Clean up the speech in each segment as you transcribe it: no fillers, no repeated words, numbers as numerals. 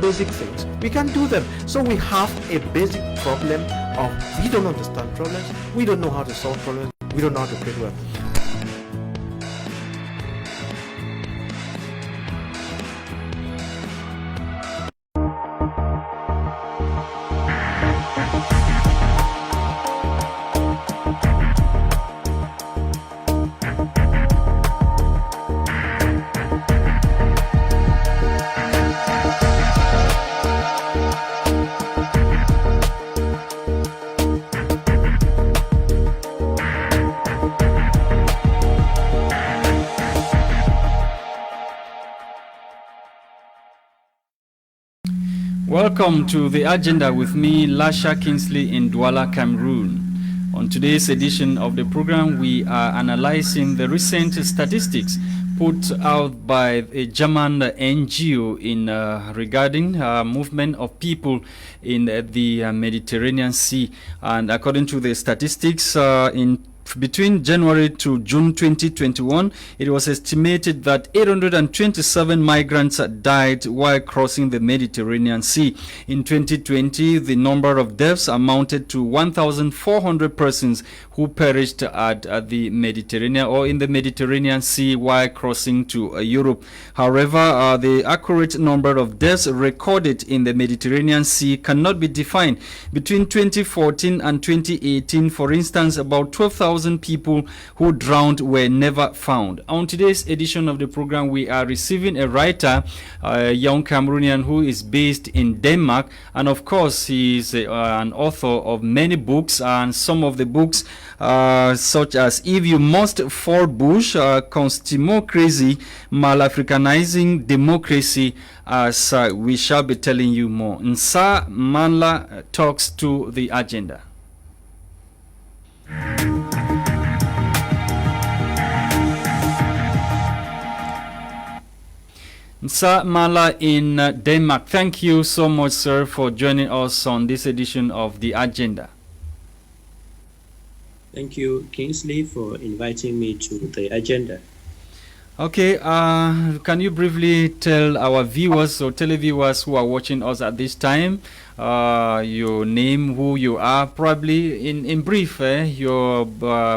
basic things. We can do them. So we have a basic problem of we don't understand problems, we don't know how to solve problems, we don't know how to create wealth. Welcome to the agenda with me, Lasha Kingsley in Douala, Cameroon. On today's edition of the program, we are analyzing the recent statistics put out by a German NGO in regarding movement of people in the Mediterranean Sea. And according to the statistics, between January to June 2021, it was estimated that 827 migrants died while crossing the Mediterranean Sea. In 2020, the number of deaths amounted to 1,400 persons who perished at the Mediterranean or in the Mediterranean Sea while crossing to Europe. However, the accurate number of deaths recorded in the Mediterranean Sea cannot be defined. Between 2014 and 2018, for instance, about 12,000 people who drowned were never found. On today's edition of the program, we are receiving a writer, a young Cameroonian who is based in Denmark, and of course he is an author of many books, and some of the books such as If You Must For Bush, CONSTIMOCRAZY, Malafricanising Democracy, as we shall be telling you more. Nsah Manla talks to the agenda. Nsah Mala in Denmark. Thank you so much, sir, for joining us on this edition of The Agenda. Thank you, Kingsley, for inviting me to the agenda. Okay, can you briefly tell our viewers or televiewers who are watching us at this time your name, who you are, probably in brief, your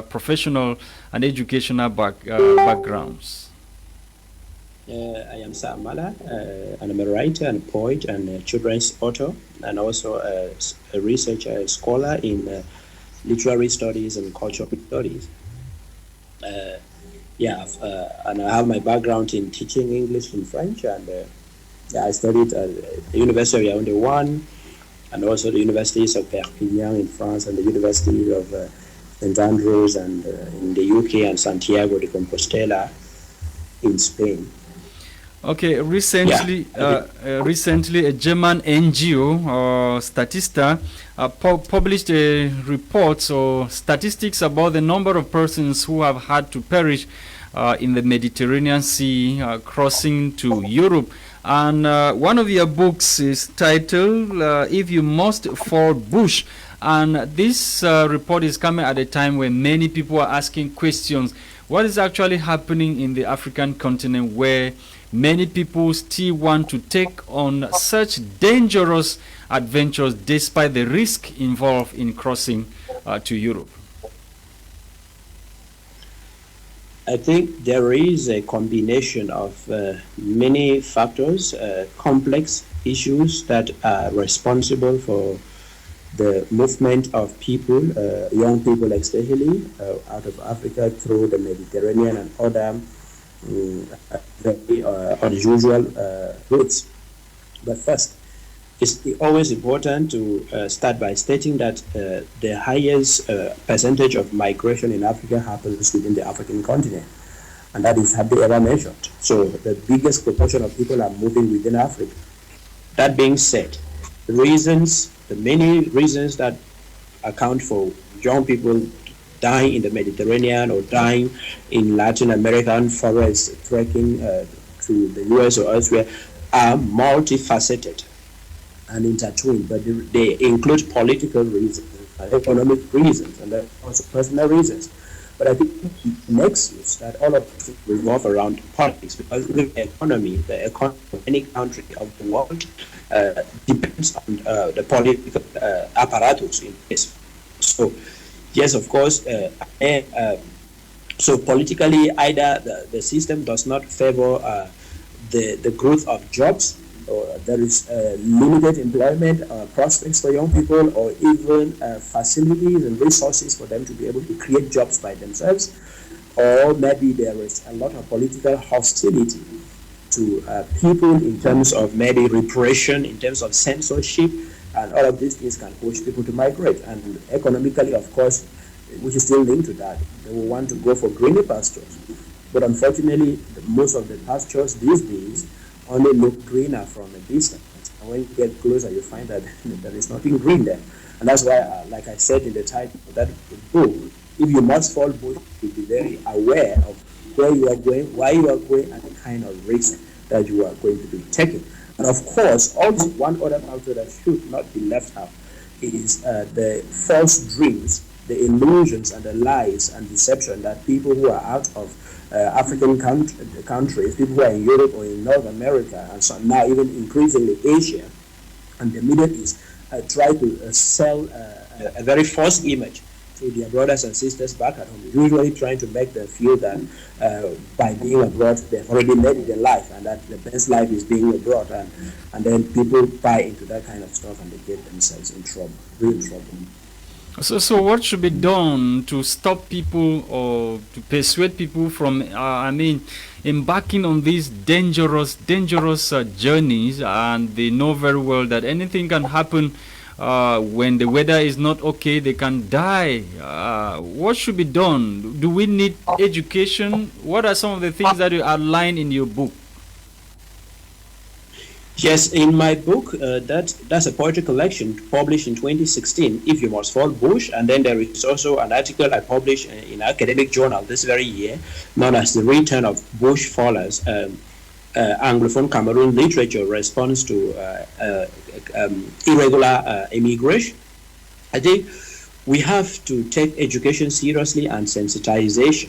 professional and educational backgrounds? I am Nsah Mala, and I'm a writer and a poet and a children's author, and also a researcher, scholar in literary studies and cultural studies. And I have my background in teaching English and French, and I studied at the University of Yaoundé 1, and also the universities of Perpignan in France, and the University of St. Andrews and in the UK, and Santiago de Compostela in Spain. Okay, recently a German NGO, Statista, published a report or statistics about the number of persons who have had to perish in the Mediterranean Sea crossing to Europe. And one of your books is titled If You Must For Bush. And this report is coming at a time when many people are asking questions. What is actually happening in the African continent, where many people still want to take on such dangerous adventures despite the risk involved in crossing to Europe? I think there is a combination of many factors, complex issues that are responsible for the movement of people, young people especially, out of Africa through the Mediterranean and other unusual routes. But first, it's always important to start by stating that the highest percentage of migration in Africa happens within the African continent, and that is hardly ever measured. So the biggest proportion of people are moving within Africa. That being said, the many reasons that account for young people dying in the Mediterranean or dying in Latin American forests trekking to the US or elsewhere are multifaceted and intertwined, but they include political reasons, economic reasons, and also personal reasons. But I think the nexus that all of it revolve around politics, because the economy of any country of the world depends on the political apparatus in place. So, yes, of course, so politically, either the system does not favor the growth of jobs, or there is limited employment prospects for young people, or even facilities and resources for them to be able to create jobs by themselves, or maybe there is a lot of political hostility to people in terms of maybe repression, in terms of censorship, and all of these things can push people to migrate. And economically, of course, which is still linked to that, they will want to go for greener pastures. But unfortunately, most of the pastures these days only look greener from a distance. And when you get closer, you find that there is nothing green there. And that's why, like I said in the title of that book, if you must fall bush, you be very aware of where you are going, why you are going, and the kind of risk that you are going to be taking. And of course, also one other factor that should not be left out is the false dreams, the illusions and the lies and deception that people who are out of African countries, people who are in Europe or in North America, and so now even increasingly Asia and the Middle East, try to sell a very false image to their brothers and sisters back at home, usually trying to make them feel that by being abroad, they've already made it in life, and that the best life is being abroad, and then people buy into that kind of stuff and they get themselves in trouble, real trouble. So what should be done to stop people or to persuade people from, embarking on these dangerous journeys? And they know very well that anything can happen when the weather is not okay. They can die. What should be done? Do we need education? What are some of the things that you outline in your book? Yes, in my book, that's a poetry collection published in 2016, If You Must Fall Bush, and then there is also an article I published in an academic journal this very year, known as The Return of Bush Fallers, Anglophone Cameroon Literature Response to Irregular Immigration. I think we have to take education seriously and sensitization.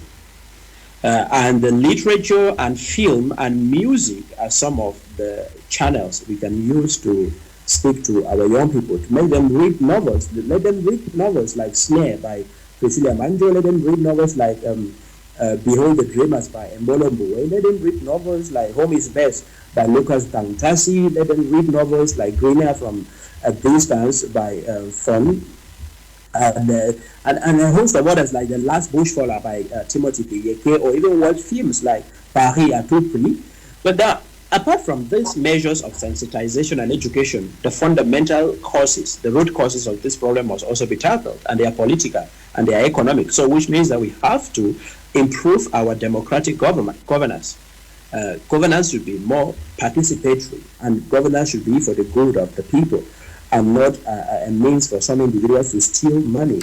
And the literature and film and music are some of the channels we can use to speak to our young people, to make them read novels. Let them read novels like Nsah by Priscilla Manjo. Let them read novels like Behold the Dreamers by Mbolo Mbuwe. Let them read novels like Home is Best by Lucas Dangtasi. Let them read novels like Greener from a Distance by Fon. And a host of others like The Last Bushfaller by Timothy Piyeke, or even watch films like Paris à tout prix. But apart from these measures of sensitization and education, the fundamental causes, the root causes of this problem must also be tackled, and they are political and they are economic. So which means that we have to improve our democratic governance. Governance should be more participatory, and governance should be for the good of the people, and not a means for some individuals to steal money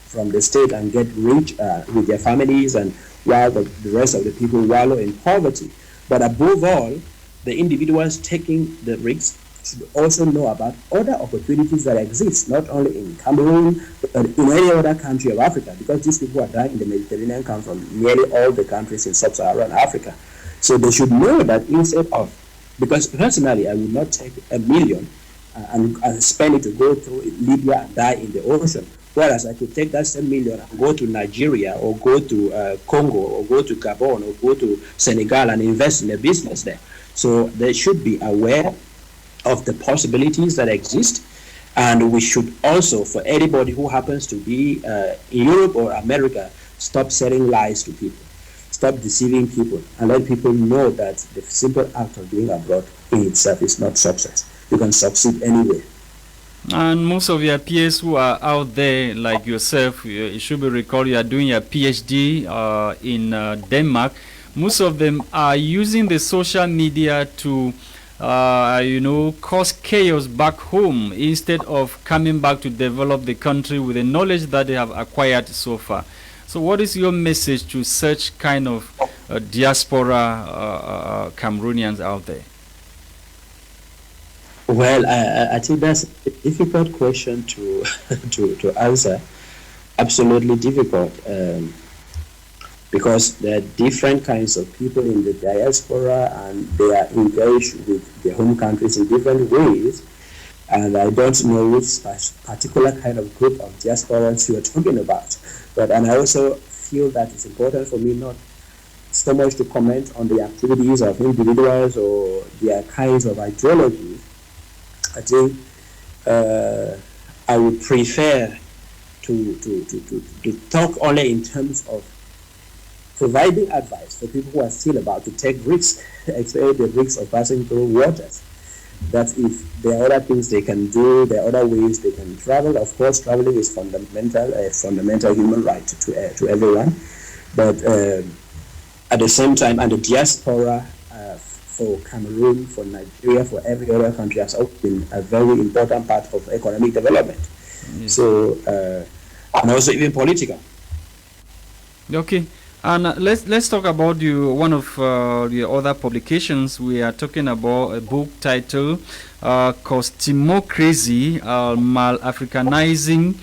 from the state and get rich with their families, and while the rest of the people wallow in poverty. But above all, the individuals taking the risks should also know about other opportunities that exist, not only in Cameroon, but in any other country of Africa, because these people who are dying in the Mediterranean come from nearly all the countries in sub-Saharan Africa. So they should know that instead of, because personally I would not take $1 million and spend it to go through Libya and die in the ocean, whereas I could take that same $1 million and go to Nigeria, or go to Congo, or go to Gabon, or go to Senegal and invest in a business there. So they should be aware of the possibilities that exist, and we should also, for anybody who happens to be in Europe or America, stop selling lies to people, stop deceiving people, and let people know that the simple act of being abroad in itself is not success. You can succeed anywhere. And most of your peers who are out there, like yourself, it should be recalled you are doing your PhD in Denmark. Most of them are using the social media to, cause chaos back home instead of coming back to develop the country with the knowledge that they have acquired so far. So what is your message to such kind of diaspora Cameroonians out there? Well, I think that's a difficult question to answer. Absolutely difficult. because there are different kinds of people in the diaspora, and they are engaged with their home countries in different ways. And I don't know which particular kind of group of diasporans you are talking about. And I also feel that it's important for me not so much to comment on the activities of individuals or their kinds of ideologies. I think I would prefer to talk only in terms of providing advice for people who are still about to take risks, especially the risks of passing through waters. That if there are other things they can do, there are other ways they can travel. Of course, traveling is a fundamental human right to everyone. But at the same time, and the diaspora for Cameroon, for Nigeria, for every other country has also been a very important part of economic development. Yes. So, and also even political. Okay. And let's talk about one of the other publications. We are talking about a book titled CONSTIMOCRAZY, Malafricanizing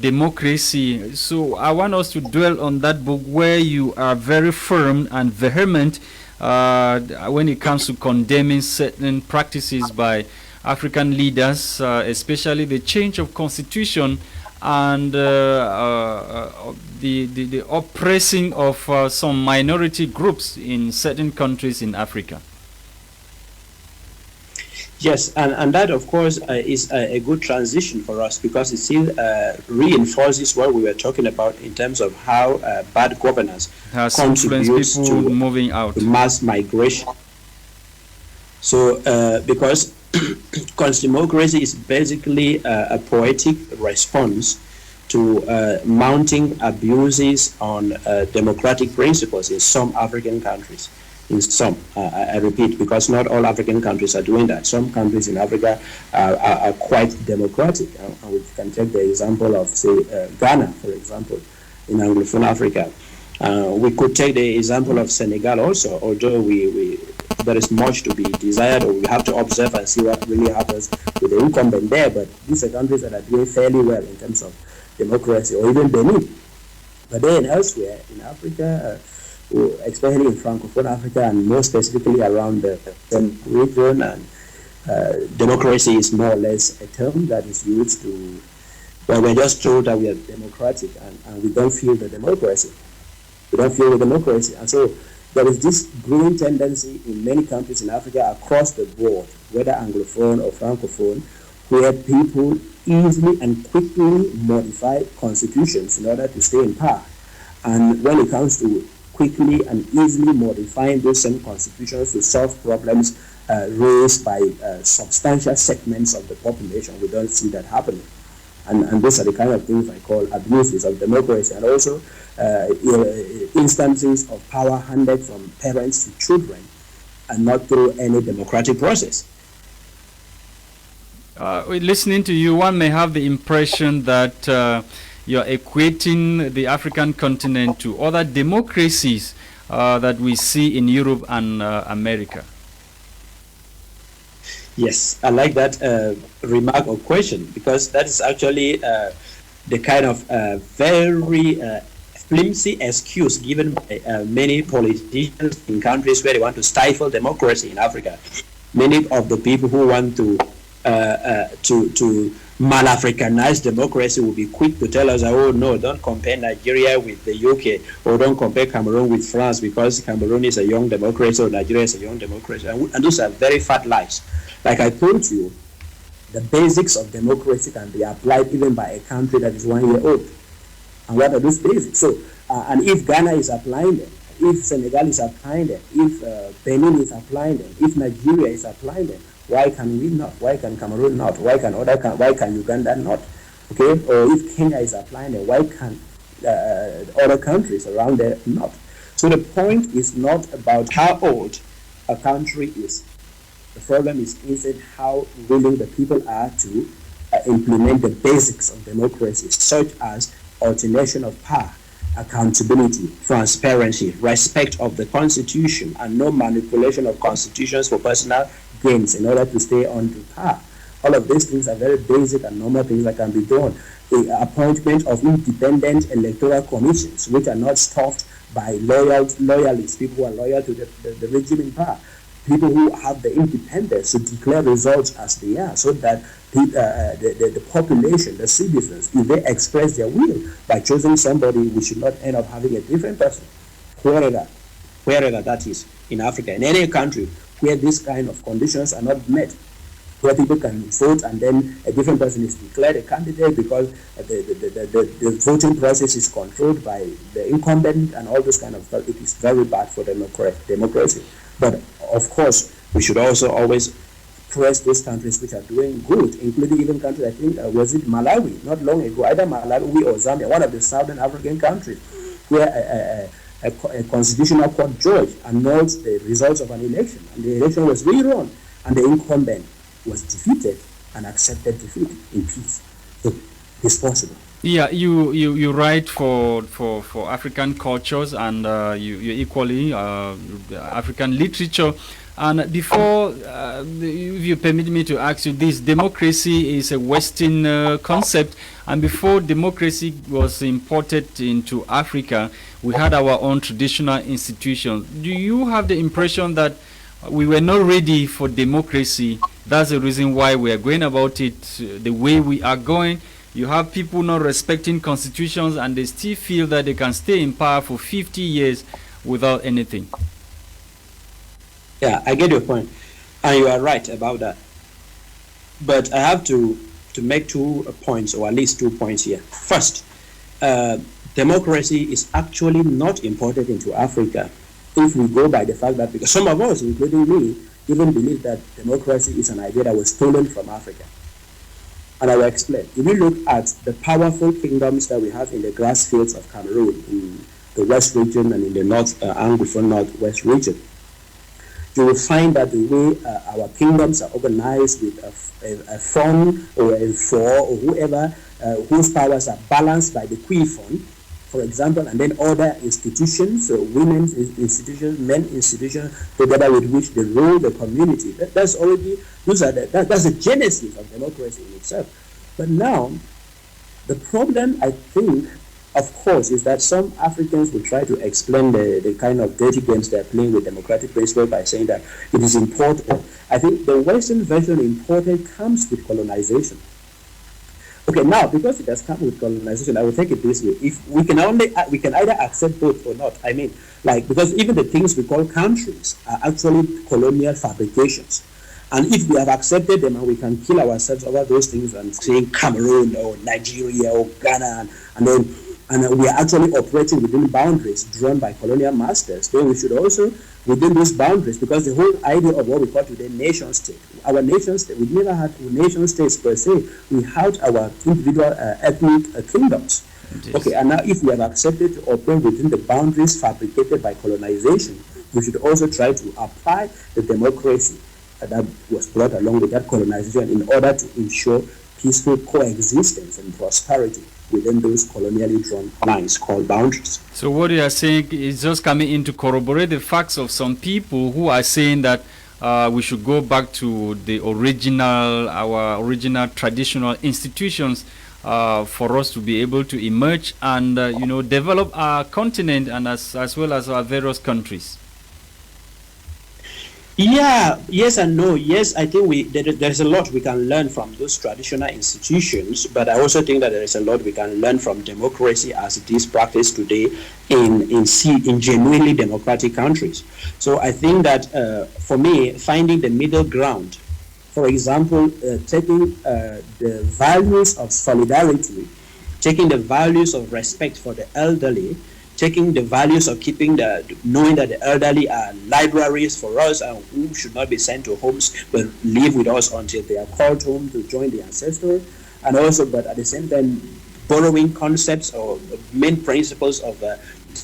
Democracy. So I want us to dwell on that book, where you are very firm and vehement when it comes to condemning certain practices by African leaders, especially the change of constitution and the oppressing of some minority groups in certain countries in Africa. Yes, and that, of course, is a good transition for us, because it still reinforces what we were talking about in terms of how bad governance contributes to moving out, mass migration. So, because CONSTIMOCRAZY is basically a poetic response to mounting abuses on democratic principles in some African countries. In some, I repeat, because not all African countries are doing that. Some countries in Africa are quite democratic. And we can take the example of, say, Ghana, for example, in Anglophone Africa. We could take the example of Senegal also, although there is much to be desired, or we have to observe and see what really happens with the incumbent there. But these are countries that are doing fairly well in terms of democracy, or even Benin. But then elsewhere in Africa, especially in Francophone Africa, and more specifically around the region, and democracy is more or less a term that is used to, well, we're just told that we are democratic, and we don't feel the democracy. We don't feel the democracy. And so there is this growing tendency in many countries in Africa across the board, whether Anglophone or Francophone, where people easily and quickly modify constitutions in order to stay in power. And when it comes to quickly and easily modifying those same constitutions to solve problems raised by substantial segments of the population, we don't see that happening. And those are the kind of things I call abuses of democracy, and also instances of power handed from parents to children, and not through any democratic process. Listening to you, one may have the impression that you're equating the African continent to other democracies that we see in Europe and America. Yes, I like that remark or question, because that is actually the kind of very flimsy excuse given by many politicians in countries where they want to stifle democracy in Africa. Many of the people who want to Malafricanize democracy will be quick to tell us, oh no, don't compare Nigeria with the UK, or don't compare Cameroon with France, because Cameroon is a young democracy or Nigeria is a young democracy. And those are very fat lies. Like I told you, the basics of democracy can be applied even by a country that is 1 year old. And what are those basics? So, and if Ghana is applying them, if Senegal is applying them, if Benin is applying them, if Nigeria is applying them, why can we not? Why can Cameroon not? Why can Uganda not? Okay, or if Kenya is applying it, why can other countries around there not? So the point is not about how old a country is. The problem is instead how willing the people are to implement the basics of democracy, such as alternation of power, accountability, transparency, respect of the Constitution, and no manipulation of constitutions for personal gains in order to stay on to power. All of these things are very basic and normal things that can be done. The appointment of independent electoral commissions, which are not stuffed by loyalists, people who are loyal to the regime in power, people who have the independence to declare results as they are, so that the population, the citizens, if they express their will by choosing somebody, we should not end up having a different person, wherever that is in Africa, in any country where these kind of conditions are not met, where people can vote and then a different person is declared a candidate because the voting process is controlled by the incumbent and all this kind of stuff. It is very bad for democracy. But of course, we should also always praise those countries which are doing good, including even countries, I think, was it Malawi, not long ago, either Malawi or Zambia, one of the Southern African countries, where a constitutional court judge annulled the results of an election, and the election was rerun, and the incumbent was defeated and accepted defeat in peace. So it's possible. Yeah, you write for African cultures and you equally African literature. And before, if you permit me to ask you this, democracy is a Western concept, and before democracy was imported into Africa, we had our own traditional institutions. Do you have the impression that we were not ready for democracy? That's the reason why we are going about it the way we are going. You have people not respecting constitutions, and they still feel that they can stay in power for 50 years without anything. Yeah, I get your point, and you are right about that. But I have to make 2 points, or at least 2 points here. First, democracy is actually not imported into Africa. If we go by the fact that, because some of us, including me, even believe that democracy is an idea that was stolen from Africa. And I will explain. If you look at the powerful kingdoms that we have in the grass fields of Cameroon, in the West region and in the North Anglophone Northwest region, you will find that the way our kingdoms are organized with a fon or a for or whoever whose powers are balanced by the qui fon, for example, and then other institutions, so women's institutions, men's institutions, together with which they rule the community. That's the genesis of democracy in itself. But now, the problem, I think, of course, is that some Africans will try to explain the kind of dirty games they're playing with democratic principles by saying that it is imported. I think the Western version imported comes with colonization. Okay, now, because it has come with colonization, I will take it this way. If we can either accept both or not. I mean, because even the things we call countries are actually colonial fabrications. And if we have accepted them and we can kill ourselves over those things and saying Cameroon or Nigeria or Ghana, and we are actually operating within boundaries drawn by colonial masters, then we should also, within those boundaries, because the whole idea of what we call today nation state, our nation state, we never had nation states per se, we had our individual ethnic kingdoms. Yes. Okay, and now if we have accepted to operate within the boundaries fabricated by colonization, we should also try to apply the democracy that was brought along with that colonization in order to ensure peaceful coexistence and prosperity within those colonially drawn lines called boundaries. So what you are saying is just coming in to corroborate the facts of some people who are saying that we should go back to our original traditional institutions for us to be able to emerge and develop our continent and as well as our various countries. Yeah, yes and no. Yes, I think there's a lot we can learn from those traditional institutions, but I also think that there is a lot we can learn from democracy as it is practiced today in genuinely democratic countries. So I think that for me, finding the middle ground, for example, taking the values of solidarity, taking the values of respect for the elderly, taking the values of knowing that the elderly are libraries for us and who should not be sent to homes but live with us until they are called home to join the ancestors, and also, but at the same time, borrowing concepts or main principles of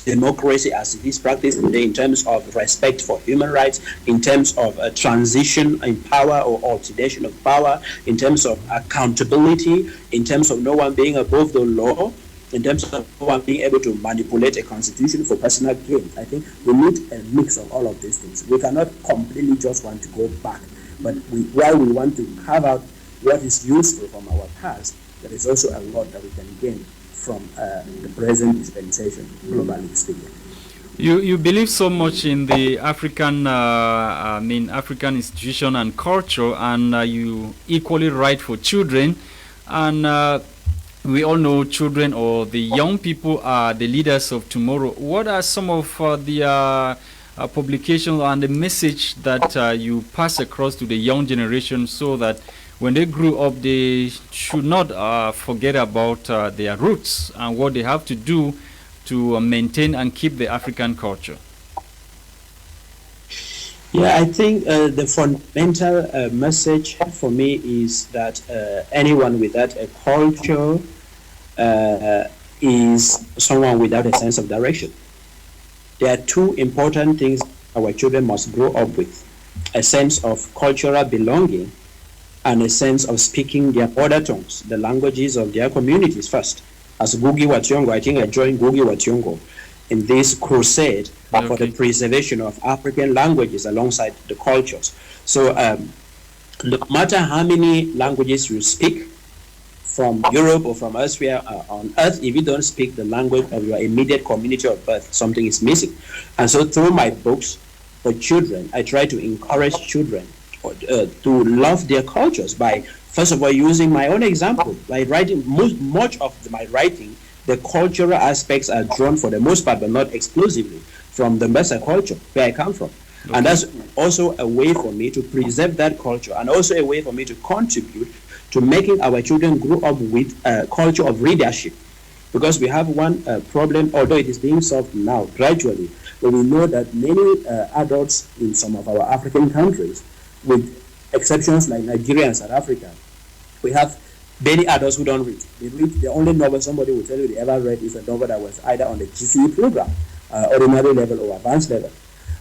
democracy as it is practiced today in terms of respect for human rights, in terms of transition in power or alternation of power, in terms of accountability, in terms of no one being above the law, in terms of no one being able to manipulate a constitution for personal gain. I think we need a mix of all of these things. We cannot completely just want to go back, but while we want to carve out what is useful from our past, there is also a lot that we can gain from the present dispensation, globally speaking. You believe so much in the African, African institution and culture, and you equally right for children. And we all know children or the young people are the leaders of tomorrow. What are some of the publications and the message that you pass across to the young generation so that when they grow up, they should not forget about their roots and what they have to do to maintain and keep the African culture? Yeah, I think the fundamental message for me is that anyone without a culture is someone without a sense of direction. There are two important things our children must grow up with: a sense of cultural belonging and a sense of speaking their mother tongues, the languages of their communities first. As Gugi wa Thiong'o, I think I joined Gugi wa Thiong'o in this crusade for the preservation of African languages alongside the cultures. So no matter how many languages you speak from Europe or from elsewhere on earth, if you don't speak the language of your immediate community of birth, something is missing. And so through my books for children, I try to encourage children to love their cultures by, first of all, using my own example. By writing, much of my writing, the cultural aspects are drawn for the most part, but not exclusively, from the Nsah culture, where I come from. Okay. And that's also a way for me to preserve that culture, and also a way for me to contribute to making our children grow up with a culture of readership. Because we have one problem, although it is being solved now gradually, but we know that many adults in some of our African countries, with exceptions like Nigeria and South Africa, we have many adults who don't read. They read, the only novel somebody will tell you they ever read is a novel that was either on the GCE program, ordinary level or advanced level.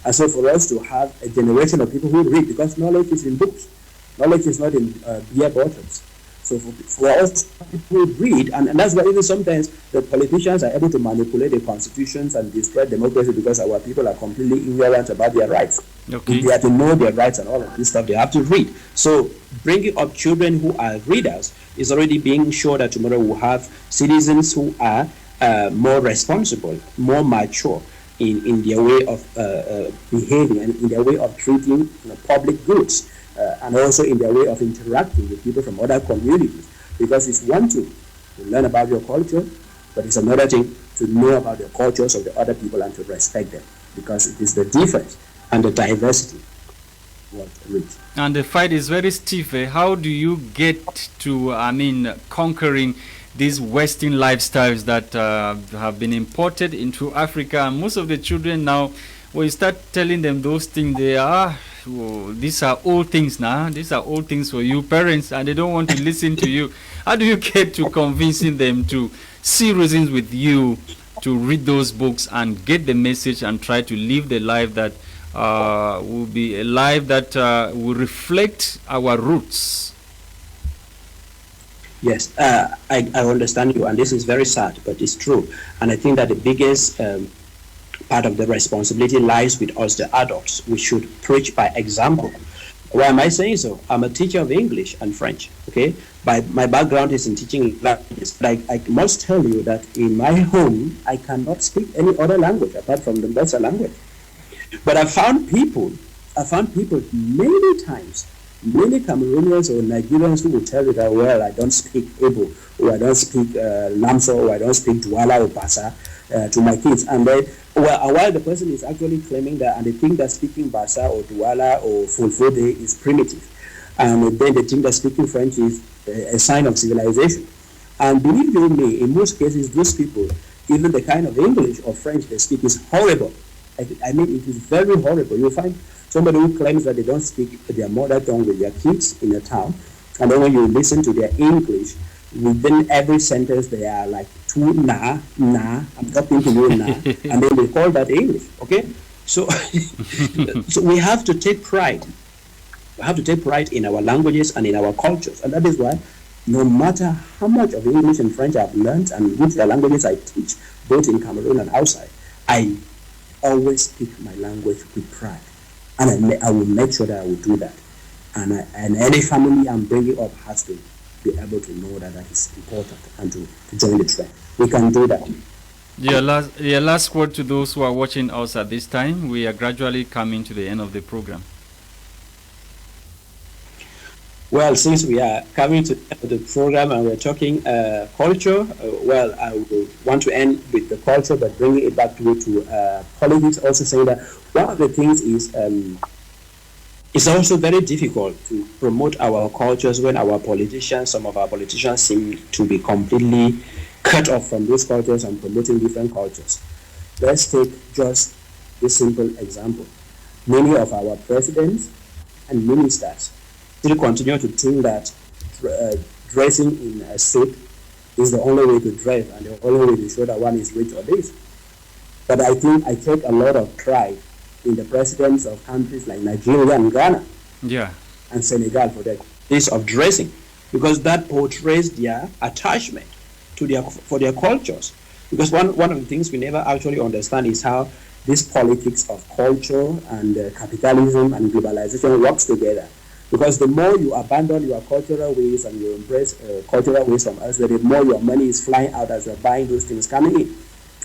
And so for us to have a generation of people who read, because knowledge is in books, knowledge is not in beer bottles. So for us, people read, and that's why even sometimes the politicians are able to manipulate the constitutions and destroy democracy, because our people are completely ignorant about their rights. Okay. They have to know their rights and all of this stuff. They have to read. So bringing up children who are readers is already being sure that tomorrow we'll have citizens who are more responsible, more mature in their way of behaving and in their way of treating public goods. And also in their way of interacting with people from other communities. Because it's one thing to learn about your culture, but it's another thing to know about the cultures of the other people and to respect them. Because it is the difference and the diversity what reach. And the fight is very stiff. How do you get to, conquering these Western lifestyles that have been imported into Africa? And most of the children now, when you start telling them those things, they are, these are old things now. These are old things for you parents, and they don't want to listen to you. How do you get to convincing them to see reasons with you, to read those books and get the message and try to live the life that will be a life that will reflect our roots? Yes, I understand you, and this is very sad, but it's true. And I think that the biggest part of the responsibility lies with us, the adults. We should preach by example. Why am I saying so? I'm a teacher of English and French, okay? My background is in teaching languages. I must tell you that in my home, I cannot speak any other language apart from the Nsah language. But I found people many times, many Cameroonians or Nigerians who will tell you that, well, I don't speak Igbo, or I don't speak Lamso, or I don't speak Douala or Bassa to my kids. And then, while the person is actually claiming that, and they think that speaking Bassa or Douala or Fulfode is primitive, and then they think that speaking French is a sign of civilization. And believe you me, in most cases, those people, even the kind of English or French they speak is horrible. I mean, it is very horrible. You'll find somebody who claims that they don't speak their mother tongue with their kids in a town, and then when you listen to their English, within every sentence they are like two nah, I'm talking to you now, and then they call that English, okay? So, so we have to take pride. We have to take pride in our languages and in our cultures, and that is why no matter how much of English and French I've learned, and which the languages I teach, both in Cameroon and outside, I always speak my language with pride, and I will make sure that I will do that. And any family I'm bringing up has to be able to know that that is important and to join the trend. We can do that. Your last word to those who are watching us at this time. We are gradually coming to the end of the program. Well, since we are coming to the program and we're talking culture, well, I will want to end with the culture, but bringing it back to politics, also saying that one of the things is it's also very difficult to promote our cultures when some of our politicians seem to be completely cut off from those cultures and promoting different cultures. Let's take just this simple example. Many of our presidents and ministers still continue to think that dressing in a suit is the only way to dress and the only way to show that one is rich or this. But I think I take a lot of pride in the presidents of countries like Nigeria and Ghana and Senegal for their ways of dressing, because that portrays their attachment to their cultures. Because one of the things we never actually understand is how this politics of culture and capitalism and globalization works together. Because the more you abandon your cultural ways and you embrace cultural ways from elsewhere, the more your money is flying out as you're buying those things coming in.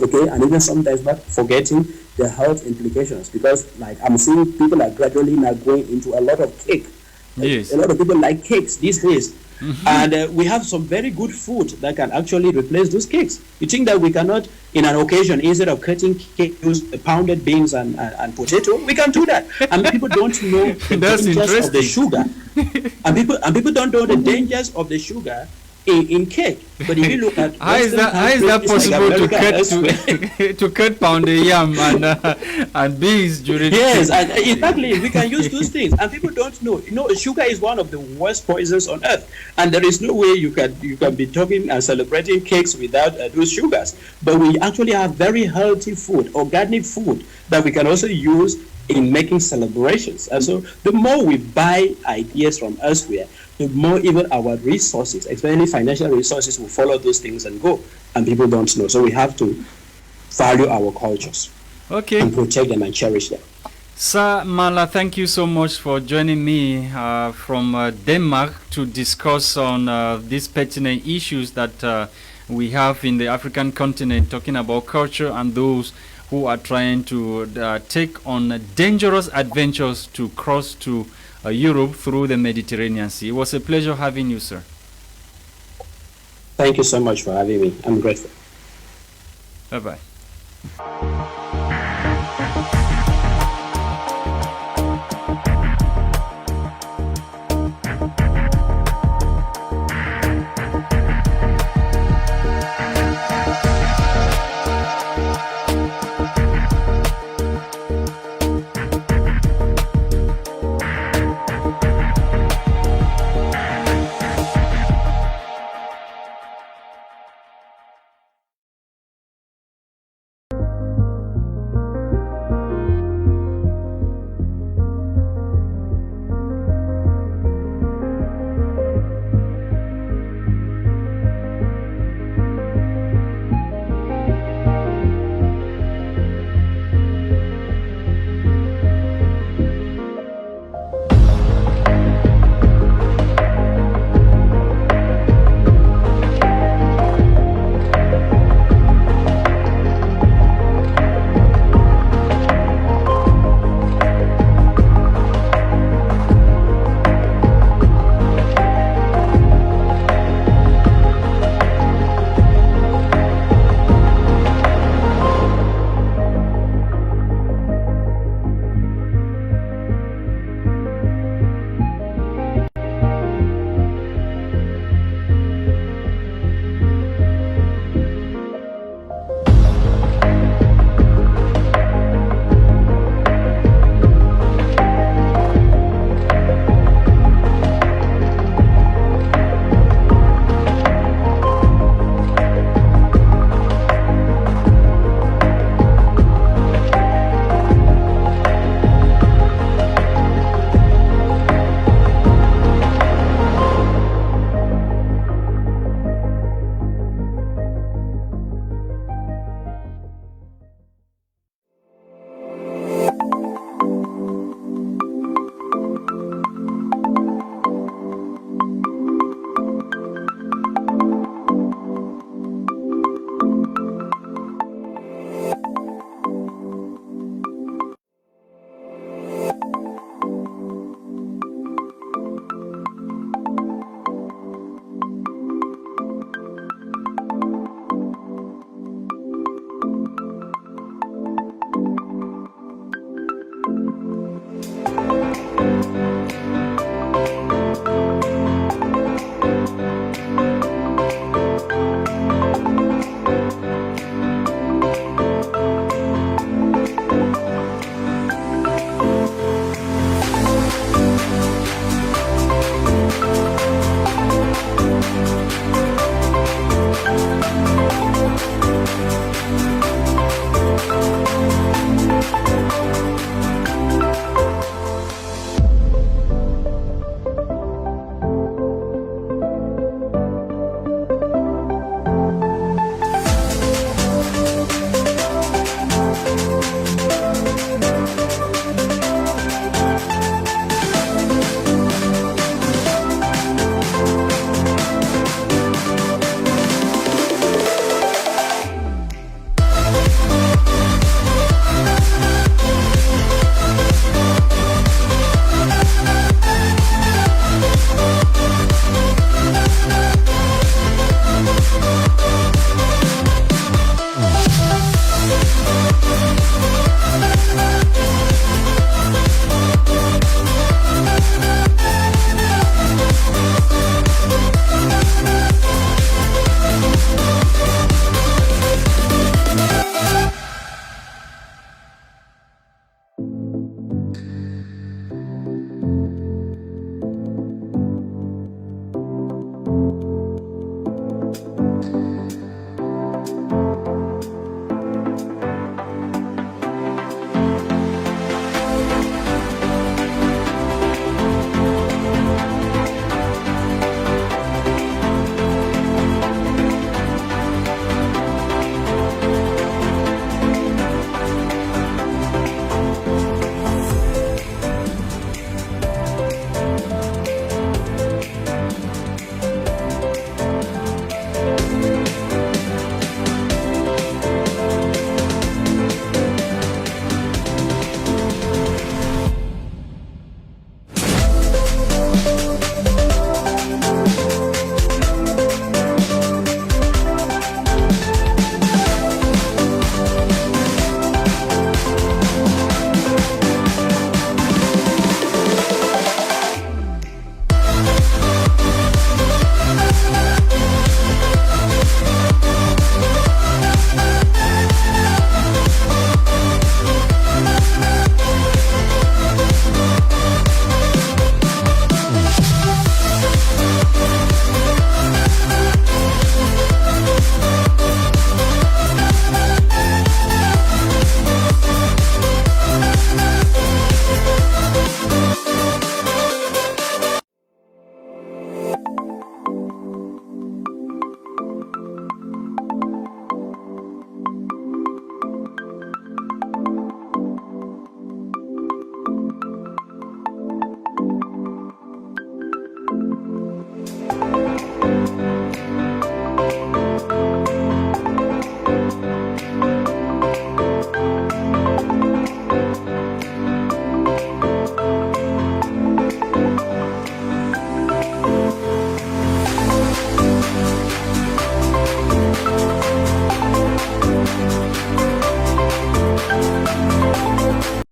Okay, and even sometimes not forgetting the health implications, because like I'm seeing people are gradually now going into a lot of cake. Yes. A lot of people like cakes these days. And we have some very good food that can actually replace those cakes. You think that we cannot, in an occasion, instead of cutting cake, use pounded beans and potato? We can do that. And people don't know the dangers of the sugar. and people don't know the dangers of the sugar in cake. But if you look at how is that possible like to cut pounded yam and beans during yes, and exactly, we can use those things, and people don't know. You know, sugar is one of the worst poisons on earth, and there is no way you can be talking and celebrating cakes without those sugars. But we actually have very healthy food, organic food, that we can also use in making celebrations. And so the more we buy ideas from elsewhere, the more even our resources, especially financial resources, will follow those things and go, and people don't know. So we have to value our cultures and protect them and cherish them. Sir Mala, thank you so much for joining me from Denmark to discuss on these pertinent issues that we have in the African continent, talking about culture and those who are trying to take on dangerous adventures to cross to Europe through the Mediterranean Sea. It was a pleasure having you, sir. Thank you so much for having me. I'm grateful. Bye-bye.